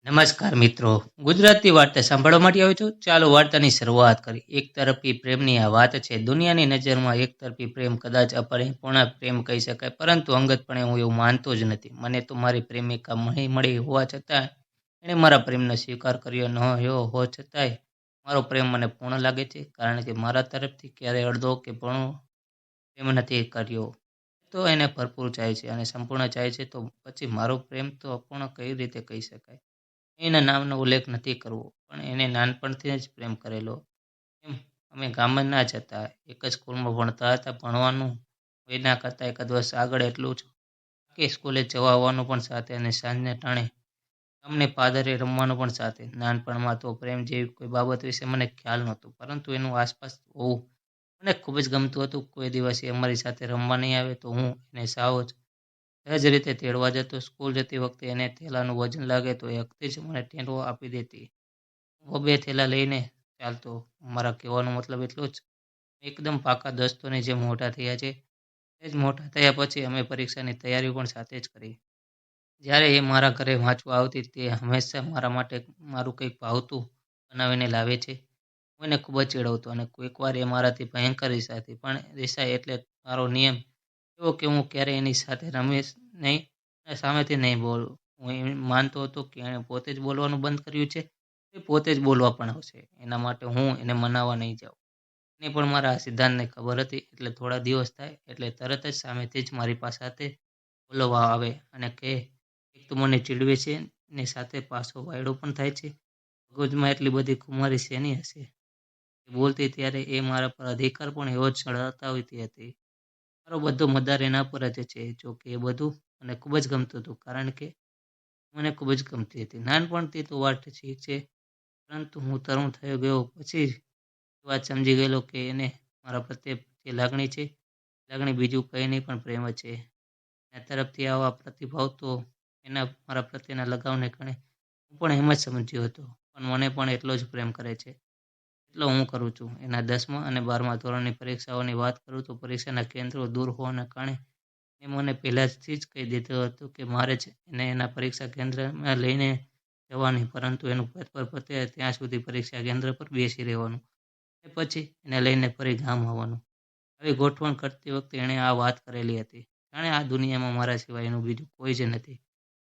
નમસ્કાર મિત્રો, ગુજરાતી વાર્તા સાંભળવા માટે આવ્યો છું. ચાલો વાર્તાની શરૂઆત કરી. એક તરફી પ્રેમની આ વાત છે. દુનિયાની નજરમાં એક તરફી પ્રેમ કદાચ અપરિપૂર્ણ પ્રેમ કહી શકાય, પરંતુ અંગતપણે હું એવું માનતો જ નથી. મને તો મારી પ્રેમિકા મળી હોવા છતાં એણે મારા પ્રેમનો સ્વીકાર કર્યો ન હોવા છતાંય મારો પ્રેમ મને પૂર્ણ લાગે છે, કારણ કે મારા તરફથી ક્યારેય અડધો કે પોણો પ્રેમ નથી કર્યો. તો એને ભરપૂર ચાહે છે અને સંપૂર્ણ ચાહે છે, તો પછી મારો પ્રેમ તો અપૂર્ણ કઈ રીતે કહી શકાય? એના નામનો ઉલ્લેખ નથી કરવો, પણ એને નાનપણથી જ પ્રેમ કરેલો. એમ અમે ગામના જ હતા, એક જ સ્કૂલમાં ભણતા હતા. ભણવાનું એના કરતાં એકાદ વર્ષ આગળ એટલું જ. કે સ્કૂલે જવા આવવાનું પણ સાથે અને સાંજને ટાણે ગામને પાદરે રમવાનું પણ સાથે. નાનપણમાં તો પ્રેમ જેવી કોઈ બાબત વિશે મને ખ્યાલ નહોતો, પરંતુ એનું આસપાસ હોવું મને ખૂબ જ ગમતું હતું. કોઈ દિવસ એ અમારી સાથે રમવા નહીં આવે તો હું એને સાવ સહજ રીતે તેડવા જતો. સ્કૂલ જતી વખતે એને થેલાનું વજન લાગે તો એ અગત્ય જ મને ટેકો આપી દેતી. હું બે થેલા લઈને ચાલતો. મારા કહેવાનો મતલબ એટલો જ, એકદમ પાકા દોસ્તોની જેમ મોટા થયા છે. તે જ મોટા થયા પછી અમે પરીક્ષાની તૈયારી પણ સાથે જ કરી. જ્યારે એ મારા ઘરે વાંચવા આવતી, તે હંમેશા મારા માટે મારું કંઈક ભાવતું બનાવીને લાવે છે. હું એને ખૂબ જ ચીડવતો અને કોઈકવાર એ મારાથી ભયંકર રિસાતી, પણ રિસાય એટલે મારો નિયમ એવો કે હું ક્યારેય એની સાથે રમીશ નહીં અને સામેથી નહીં બોલું. હું એમ માનતો હતો કે એણે પોતે જ બોલવાનું બંધ કર્યું છે, એ પોતે જ બોલવા પણ આવશે. એના માટે હું એને મનાવવા નહીં જાઉં. એને પણ મારા આ સિદ્ધાંતની ખબર હતી, એટલે થોડા દિવસ થાય એટલે તરત જ સામેથી જ મારી પાસે બોલવા આવે અને કહે, એક તો મને ચીડવે છે ને સાથે પાછો વાયડો પણ થાય છે. મગજમાં એટલી બધી ખુમારી શેની હશે? એ બોલતી ત્યારે એ મારા પર અધિકાર પણ એવો જ જતાવતી હતી. મારો બધો મદાર એના પર જ છે. જો કે એ બધું મને ખૂબ જ ગમતું હતું, કારણ કે મને ખૂબ જ ગમતી હતી. નાનપણથી તો વાત ઠીક છે, પરંતુ હું તરુણ થયો ગયો પછી જ એ વાત સમજી ગયેલો કે એને મારા પ્રત્યે જે લાગણી છે, લાગણી બીજું કંઈ નહીં પણ પ્રેમ જ છે. એના તરફથી આવા પ્રતિભાવ તો એના મારા પ્રત્યેના લગાવને કારણે હું પણ એમ જ સમજ્યો હતો, પણ મને પણ એટલો જ પ્રેમ કરે છે એટલો હું કરું છું. એના 10મા અને 12મા ધોરણની પરીક્ષાઓની વાત કરું તો પરીક્ષાના કેન્દ્રો દૂર હોવાના કારણે એ મને પહેલાથી જ કહી દીધું હતું કે મારે જ એને એના પરીક્ષા કેન્દ્રમાં લઈને જવાની, પરંતુ એનું પેપર પતે ત્યાં સુધી પરીક્ષા કેન્દ્ર પર બેસી રહેવાનું અને પછી એને લઈને ફરી ગામ આવવાનું. આવી ગોઠવણ કરતી વખતે એણે આ વાત કરેલી હતી, જાણે આ દુનિયામાં મારા સિવાય એનું બીજું કોઈ જ નથી.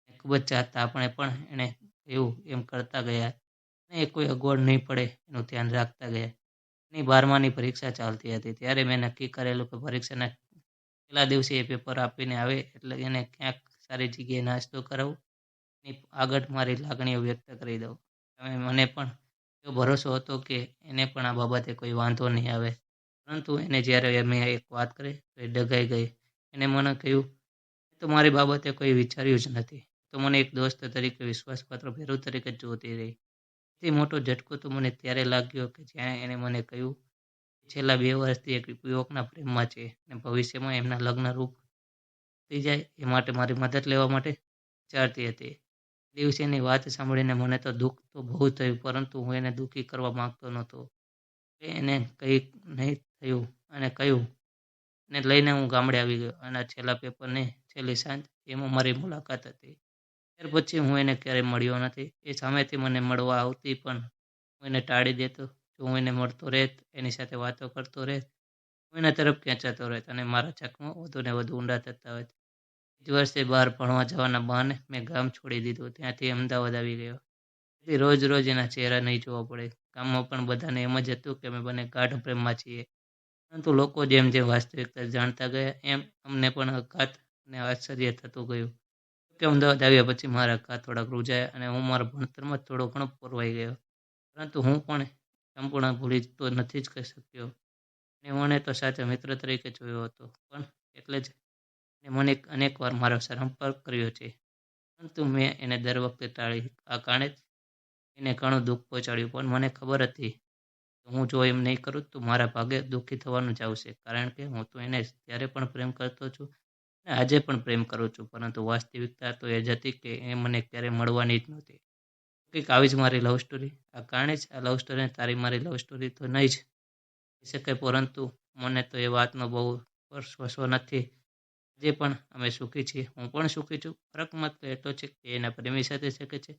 એ ખૂબ જ ચાહતા આપણે પણ એણે કહ્યું એમ કરતા ગયા અને એ કોઈ અગવડ નહીં પડે એનું ધ્યાન રાખતા ગયા. એની 12માની પરીક્ષા ચાલતી હતી ત્યારે મેં નક્કી કરેલું કે પરીક્ષાના પહેલા દિવસે એ પેપર આપીને આવે એટલે એને ક્યાંક સારી જગ્યાએ નાસ્તો કરાવું, એની આગળ મારી લાગણીઓ વ્યક્ત કરી દઉં. મને પણ એવો ભરોસો હતો કે એને પણ આ બાબતે કોઈ વાંધો નહીં આવે, પરંતુ એને જ્યારે મેં એક વાત કરી તો એ ડઘાઈ ગઈ. એને મને કહ્યું, મેં તો મારી બાબતે કોઈ વિચાર્યું જ નથી. તો મને એક દોસ્ત તરીકે, વિશ્વાસપાત્ર ભેરુ તરીકે જ જોતી રહી. સૌથી મોટો ઝટકો તો મને ત્યારે લાગ્યો કે જ્યારે એણે મને કહ્યું કે છેલ્લા 2 વર્ષથી એક યુવકના પ્રેમમાં છે અને ભવિષ્યમાં એમના લગ્ન રૂપ થઈ જાય એ માટે મારી મદદ લેવા માટે વિચારતી હતી. એ દિવસેની વાત સાંભળીને મને તો દુઃખ તો બહુ થયું, પરંતુ હું એને દુઃખી કરવા માંગતો નહોતો. એટલે એને કંઈ નહીં થયું અને કહ્યું ને લઈને હું ગામડે આવી ગયો. અને છેલ્લા પેપરની છેલ્લી સાંજ એમાં મારી મુલાકાત હતી. ત્યાર પછી હું એને ક્યારેય મળ્યો નથી. એ સામેથી મને મળવા આવતી પણ હું એને ટાળી દેતો. જો હું એને મળતો રહેત, એની સાથે વાતો કરતો રહેત, હું એના તરફ ખેંચાતો રહેત અને મારા જખ્મો વધુને વધુ ઊંડા થતા હોત. એ જ વર્ષે બહાર ભણવા જવાના બહાને મેં ગામ છોડી દીધું. ત્યાંથી અમદાવાદ આવી ગયો. તેથી રોજ રોજ એના ચહેરા નહીં જોવા પડે. ગામમાં પણ બધાને એમ જ હતું કે અમે બંને ગાઢ પ્રેમમાં છીએ, પરંતુ લોકો જેમ જેમ વાસ્તવિકતા જાણતા ગયા એમ અમને પણ આઘાત અને આશ્ચર્ય થતું ગયું. કે અમદાવાદ આવ્યા પછી મારા ઘા થોડાક રૂંઝાયા અને હું મારા ભણતરમાં થોડો ઘણો પોરવાઈ ગયો, પરંતુ હું પણ સંપૂર્ણ ભૂલી તો નથી જ કહી શક્યો. એણે મને તો સાચા મિત્ર તરીકે જોયો હતો, પણ એટલે જ એણે મને અનેકવાર મારો સંપર્ક કર્યો છે, પરંતુ મેં એને દર વખતે ટાળી. આ કારણે જ એને ઘણું દુઃખ પહોંચાડ્યું, પણ મને ખબર હતી કે હું જો એમ નહીં કરું તો મારા ભાગે દુઃખી થવાનું જ આવશે, કારણ કે હું તો એને ત્યારે પણ પ્રેમ કરતો છું અને આજે પણ પ્રેમ કરું છું, પરંતુ વાસ્તવિકતા તો એ જ હતી કે એ મને ક્યારેય મળવાની જ નહોતી. કંઈક આવી જ મારી લવ સ્ટોરી. આ કારણે જ આ લવ સ્ટોરીને તારી મારી લવ સ્ટોરી તો નહીં જ કહી શકાય, પરંતુ મને તો એ વાતનો બહુ વિશ્વાસ નથી. આજે પણ અમે સુખી છીએ. હું પણ સુખી છું. ફરક માત્ર એટલો છે કે એના પ્રેમી સાથે શકે છે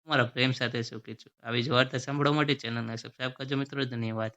તમારા પ્રેમ સાથે સુખી છું. આવી જ વાર્તા સાંભળવા માટે ચેનલને સબસ્ક્રાઇબ કરજો મિત્રો. ધન્યવાદ.